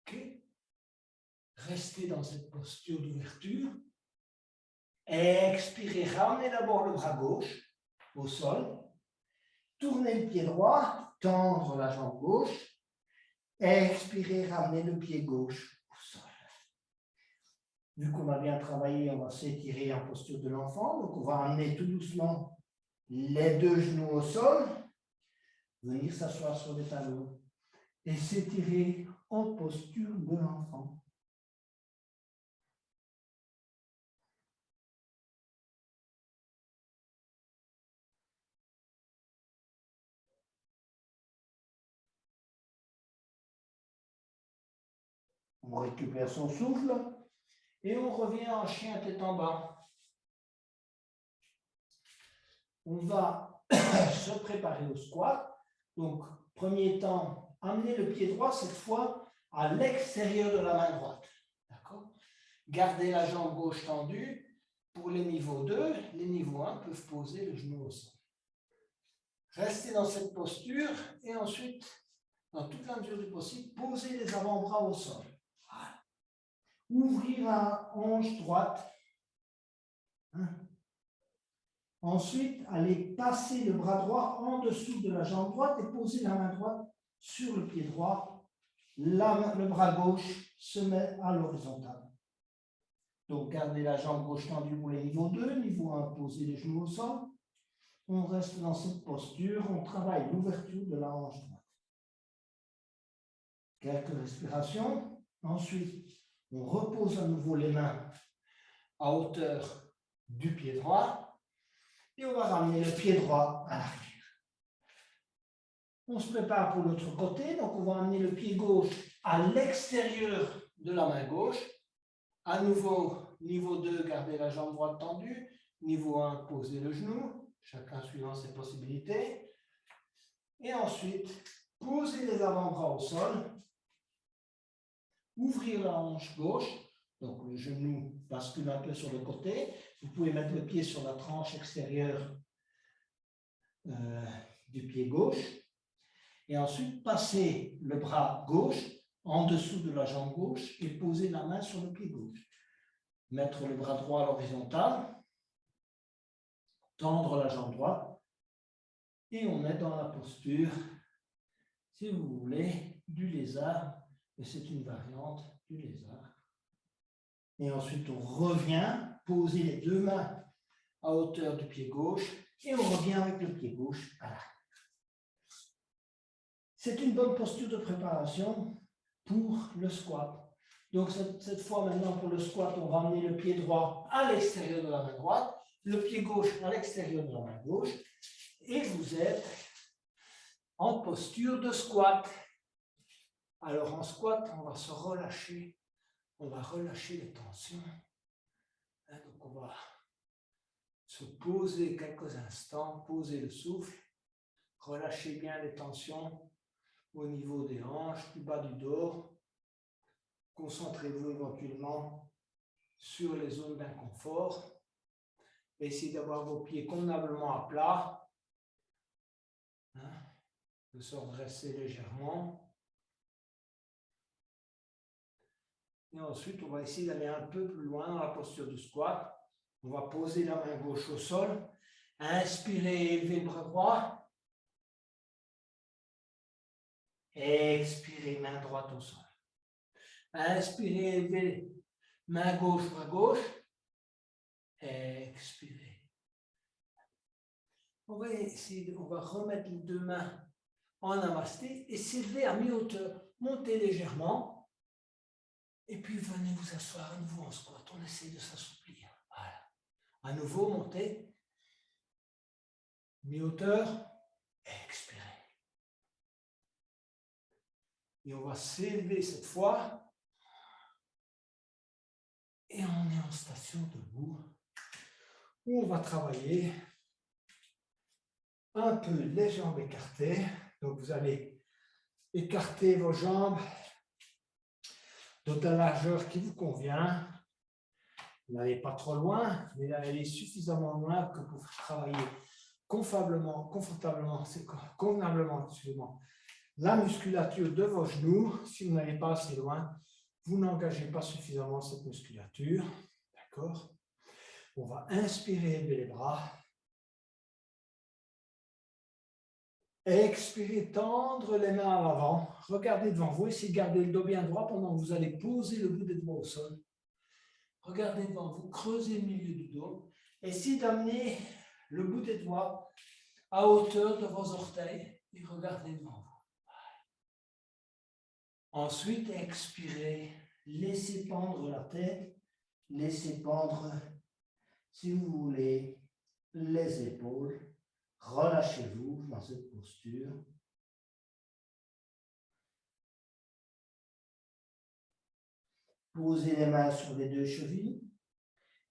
Okay. Restez dans cette posture d'ouverture. Expirez, ramenez d'abord le bras gauche au sol, tournez le pied droit, tendre la jambe gauche, expirez, ramenez le pied gauche au sol. Vu qu'on a bien travaillé, on va s'étirer en posture de l'enfant. Donc, on va amener tout doucement les 2 genoux au sol, venir s'asseoir sur les talons et s'étirer en posture de l'enfant. On récupère son souffle et on revient en chien tête en bas. On va se préparer au squat. Donc, premier temps, amener le pied droit, cette fois, à l'extérieur de la main droite. D'accord ? Gardez la jambe gauche tendue. Pour les niveaux 2, les niveaux 1 peuvent poser le genou au sol. Restez dans cette posture et ensuite, dans toute la mesure du possible, poser les avant-bras au sol. Voilà. Ouvrir la hanche droite. Hein. Ensuite, allez passer le bras droit en dessous de la jambe droite et poser la main droite sur le pied droit. Le bras gauche se met à l'horizontale. Donc, gardez la jambe gauche tendue pour les niveaux 2, niveau 1, posez les genoux au sol. On reste dans cette posture, on travaille l'ouverture de la hanche droite. Quelques respirations. Ensuite, on repose à nouveau les mains à hauteur du pied droit et on va ramener le pied droit à l'arrière. On se prépare pour l'autre côté, donc on va amener le pied gauche à l'extérieur de la main gauche. À nouveau, niveau 2, gardez la jambe droite tendue. Niveau 1, posez le genou, chacun suivant ses possibilités. Et ensuite, posez les avant-bras au sol. Ouvrir la hanche gauche, donc le genou bascule un peu sur le côté. Vous pouvez mettre le pied sur la tranche extérieure du pied gauche. Et ensuite, passer le bras gauche en dessous de la jambe gauche et poser la main sur le pied gauche. Mettre le bras droit à l'horizontale, tendre la jambe droite et on est dans la posture, si vous voulez, du lézard. Et c'est une variante du lézard. Et ensuite, on revient, poser les deux mains à hauteur du pied gauche et on revient avec le pied gauche à l'arrière. C'est une bonne posture de préparation pour le squat. Donc, cette fois, maintenant, pour le squat, on va amener le pied droit à l'extérieur de la main droite, le pied gauche à l'extérieur de la main gauche, et vous êtes en posture de squat. Alors, en squat, on va se relâcher. On va relâcher les tensions. Donc, on va se poser quelques instants, poser le souffle, relâcher bien les tensions au niveau des hanches, du bas du dos. Concentrez-vous éventuellement sur les zones d'inconfort. Essayez d'avoir vos pieds convenablement à plat. De se redresser légèrement. Et ensuite, on va essayer d'aller un peu plus loin dans la posture du squat. On va poser la main gauche au sol. Inspirez, élevez le bras droit. Expirez, main droite au sol. Inspirez, élevez main gauche, bras gauche. Expirez. On va essayer, on va remettre les deux mains en namasté et s'élever à mi-hauteur. Montez légèrement. Et puis, venez vous asseoir à nouveau en squat. On essaie de s'assouplir. Voilà. À nouveau, montez. Mi-hauteur. Expirez. Et on va s'élever cette fois. Et on est en station debout. Où on va travailler un peu les jambes écartées. Donc, vous allez écarter vos jambes de la largeur qui vous convient. N'allez pas trop loin, mais allez suffisamment loin que pour travailler convenablement, la musculature de vos genoux. Si vous n'allez pas assez loin, vous n'engagez pas suffisamment cette musculature. D'accord? On va inspirer, élever les bras. Expirez, tendre les mains à l'avant. Regardez devant vous. Essayez de garder le dos bien droit pendant que vous allez poser le bout des doigts au sol. Regardez devant vous. Creusez le milieu du dos. Essayez d'amener le bout des doigts à hauteur de vos orteils et regardez devant vous. Ensuite, expirez. Laissez pendre la tête. Laissez pendre, si vous voulez, les épaules. Relâchez-vous dans cette posture. Posez les mains sur les deux chevilles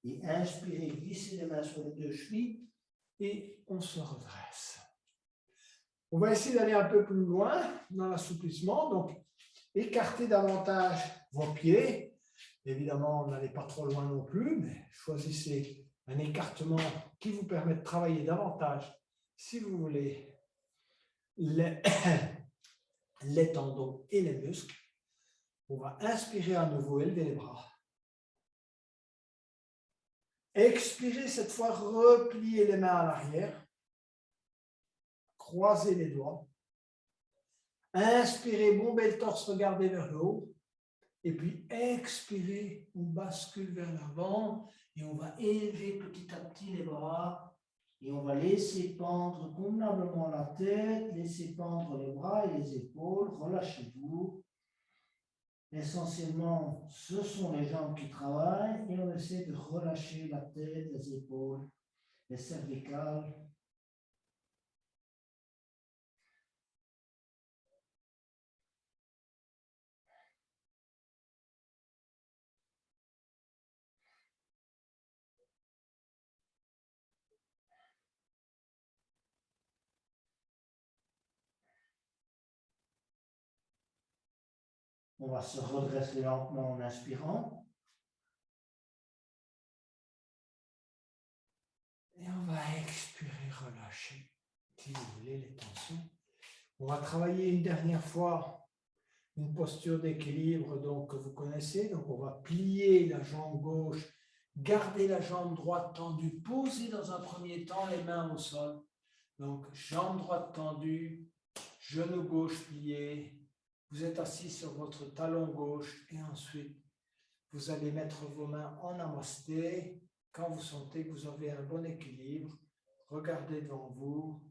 et inspirez, glissez les mains sur les deux chevilles et on se redresse. On va essayer d'aller un peu plus loin dans l'assouplissement. Donc, écartez davantage vos pieds. Évidemment, n'allez pas trop loin non plus, mais choisissez un écartement qui vous permet de travailler davantage, si vous voulez, les les tendons et les muscles. On va inspirer à nouveau, élever les bras. Expirez cette fois, repliez les mains à l'arrière. Croisez les doigts. Inspirez, bombez le torse, regardez vers le haut. Et puis expirez, on bascule vers l'avant et on va élever petit à petit les bras. Et on va laisser pendre convenablement la tête, laisser pendre les bras et les épaules. Relâchez-vous. Essentiellement, ce sont les jambes qui travaillent et on essaie de relâcher la tête, les épaules, les cervicales. On va se redresser lentement en inspirant. Et on va expirer, relâcher, diminuer les tensions. On va travailler une dernière fois une posture d'équilibre donc, que vous connaissez. Donc on va plier la jambe gauche, garder la jambe droite tendue, poser dans un premier temps les mains au sol. Donc jambe droite tendue, genou gauche plié. Vous êtes assis sur votre talon gauche et ensuite vous allez mettre vos mains en namasté. Quand vous sentez que vous avez un bon équilibre, regardez devant vous.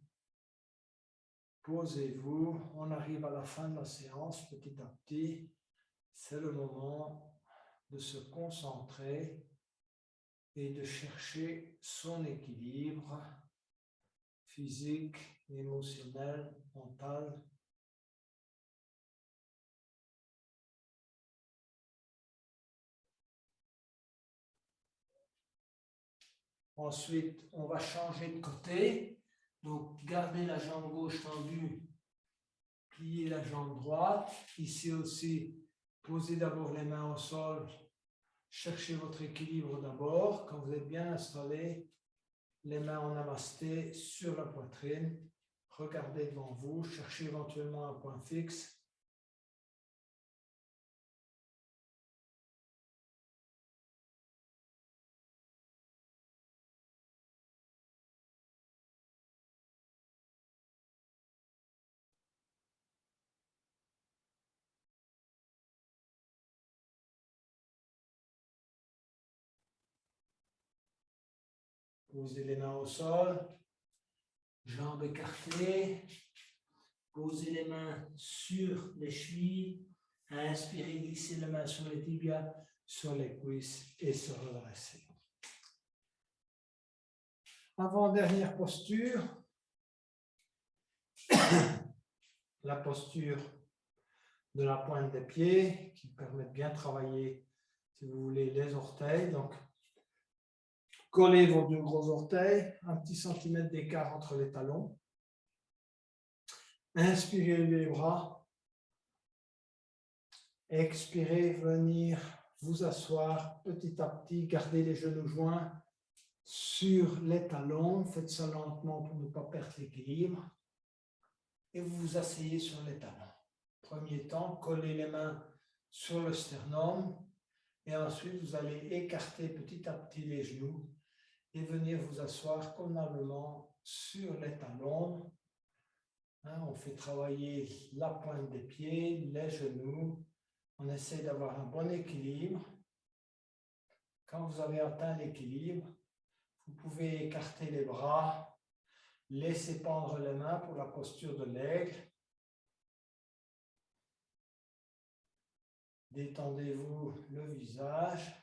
Posez-vous, on arrive à la fin de la séance petit à petit. C'est le moment de se concentrer et de chercher son équilibre physique, émotionnel, mental. Ensuite, on va changer de côté. Donc, gardez la jambe gauche tendue, pliez la jambe droite. Ici aussi, posez d'abord les mains au sol. Cherchez votre équilibre d'abord. Quand vous êtes bien installé, les mains en namasté sur la poitrine. Regardez devant vous. Cherchez éventuellement un point fixe. Posez les mains au sol, jambes écartées, posez les mains sur les chevilles, inspirez, glissez les mains sur les tibias, sur les cuisses et se redresser. Avant-dernière posture, la posture de la pointe des pieds qui permet de bien travailler, si vous voulez, les orteils. Donc, collez vos deux gros orteils, un petit centimètre d'écart entre les talons. Inspirez les bras. Expirez, venir vous asseoir petit à petit. Gardez les genoux joints sur les talons. Faites ça lentement pour ne pas perdre l'équilibre. Et vous vous asseyez sur les talons. Premier temps, collez les mains sur le sternum. Et ensuite, vous allez écarter petit à petit les genoux et venir vous asseoir convenablement sur les talons. On fait travailler la pointe des pieds, les genoux. On essaie d'avoir un bon équilibre. Quand vous avez atteint l'équilibre, vous pouvez écarter les bras, laisser pendre les mains pour la posture de l'aigle. Détendez-vous le visage.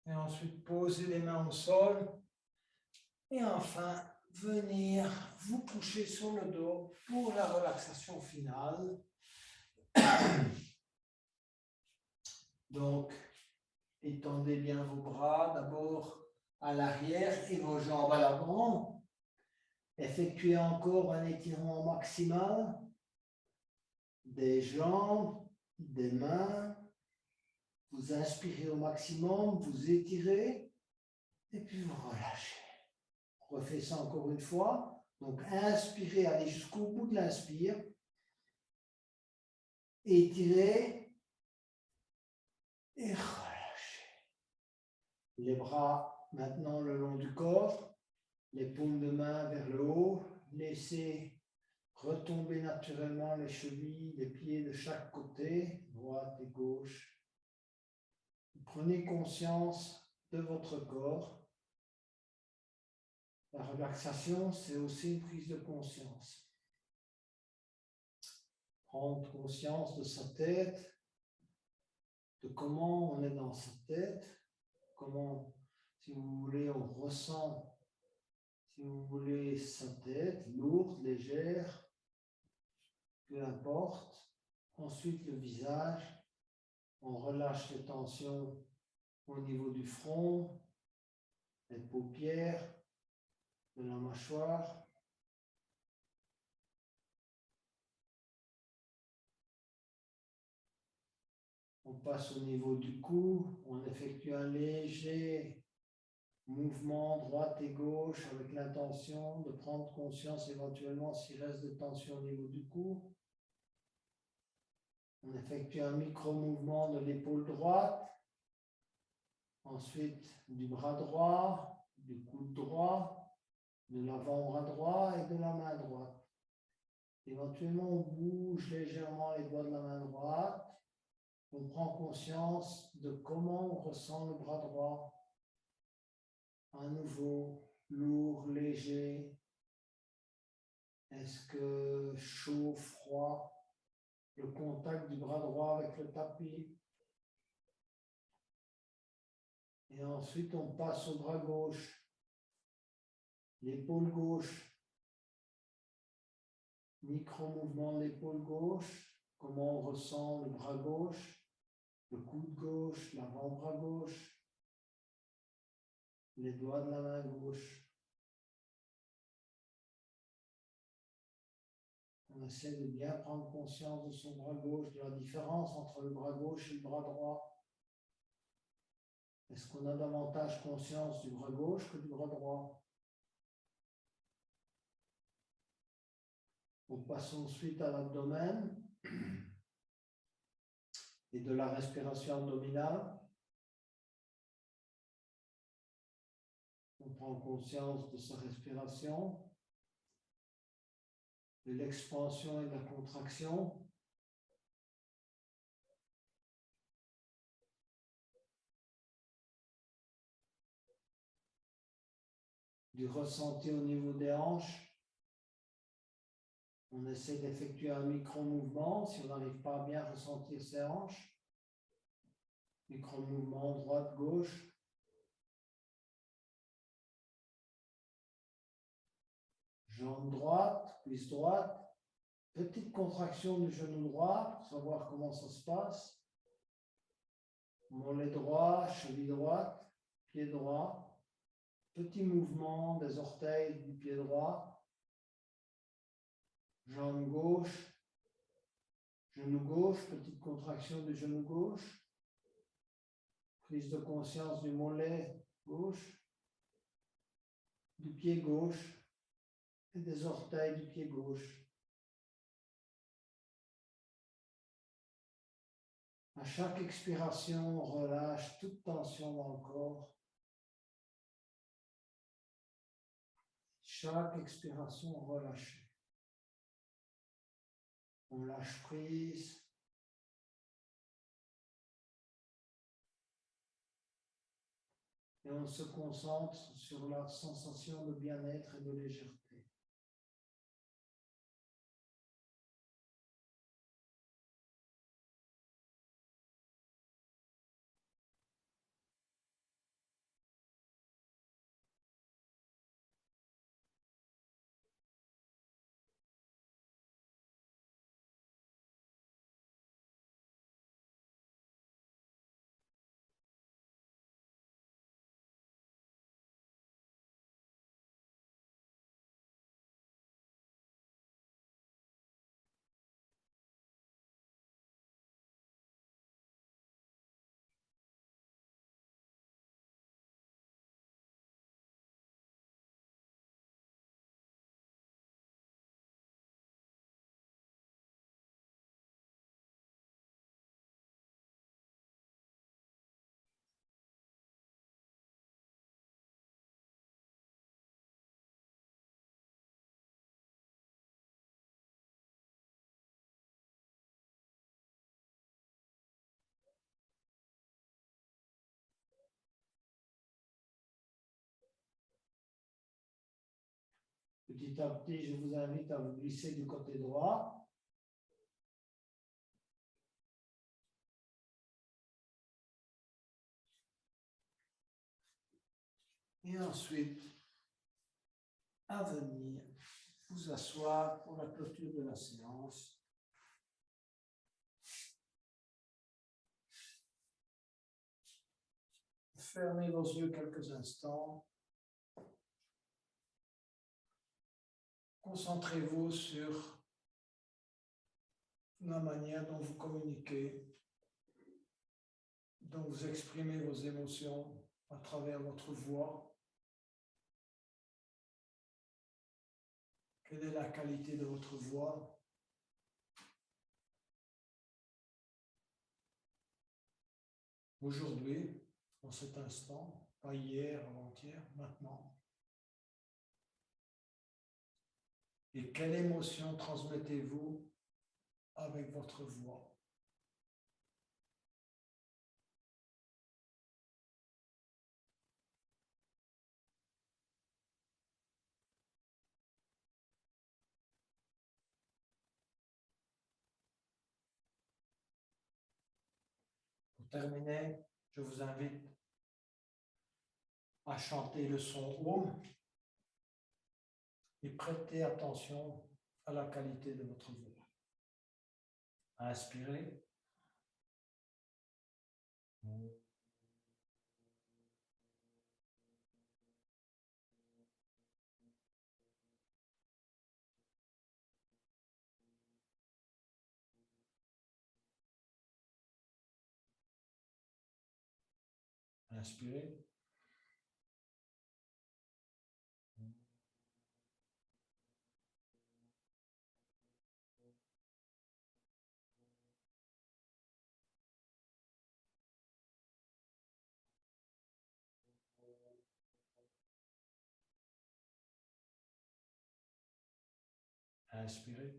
Et ensuite, posez les mains au sol. Et enfin, venir vous coucher sur le dos pour la relaxation finale. Donc, étendez bien vos bras d'abord à l'arrière et vos jambes à l'avant. Effectuez encore un étirement maximal des jambes, des mains. Vous inspirez au maximum, vous étirez et puis vous relâchez. Refaites ça encore une fois. Donc, inspirez, allez jusqu'au bout de l'inspire. Étirez et relâchez. Les bras maintenant le long du corps, les paumes de main vers le haut. Laissez retomber naturellement les chevilles, les pieds de chaque côté, droite et gauche. Prenez conscience de votre corps. La relaxation, c'est aussi une prise de conscience. Prendre conscience de sa tête, de comment on est dans sa tête, comment, si vous voulez, on ressent, si vous voulez, sa tête, lourde, légère, peu importe. Ensuite, le visage, on relâche les tensions au niveau du front, les paupières, de la mâchoire. On passe au niveau du cou, on effectue un léger mouvement droite et gauche avec l'intention de prendre conscience éventuellement s'il reste des tensions au niveau du cou. On effectue un micro-mouvement de l'épaule droite, ensuite du bras droit, du coude droit, de l'avant-bras droit et de la main droite. Éventuellement, on bouge légèrement les doigts de la main droite. On prend conscience de comment on ressent le bras droit. À nouveau, lourd, léger. Est-ce que chaud, froid? Le contact du bras droit avec le tapis. Et ensuite, on passe au bras gauche. L'épaule gauche. Micro-mouvement de l'épaule gauche. Comment on ressent le bras gauche, le coude gauche, l'avant-bras gauche, les doigts de la main gauche. On essaie de bien prendre conscience de son bras gauche, de la différence entre le bras gauche et le bras droit. Est-ce qu'on a davantage conscience du bras gauche que du bras droit? On passe ensuite à l'abdomen et de la respiration abdominale. On prend conscience de sa respiration, de l'expansion et de la contraction. Du ressenti au niveau des hanches. On essaie d'effectuer un micro-mouvement si on n'arrive pas à bien ressentir ses hanches. Micro-mouvement droite-gauche. Jambe droite, cuisse droite. Petite contraction du genou droit pour savoir comment ça se passe. Mollet droit, cheville droite, pied droit. Petit mouvement des orteils du pied droit. Jambe gauche, genou gauche, petite contraction du genou gauche. Prise de conscience du mollet gauche, du pied gauche et des orteils du pied gauche. À chaque expiration, on relâche toute tension dans le corps. Chaque expiration, relâche. On lâche prise. Et on se concentre sur la sensation de bien-être et de légèreté. Petit à petit, je vous invite à vous glisser du côté droit. Et ensuite, à venir vous asseoir pour la clôture de la séance. Fermez vos yeux quelques instants. Concentrez-vous sur la manière dont vous communiquez, dont vous exprimez vos émotions à travers votre voix. Quelle est la qualité de votre voix? Aujourd'hui, en cet instant, pas hier, avant-hier, maintenant. Et quelle émotion transmettez-vous avec votre voix? Pour terminer, je vous invite à chanter le son Om et prêtez attention à la qualité de votre voix. Inspirez. Inspirez. Inspirez.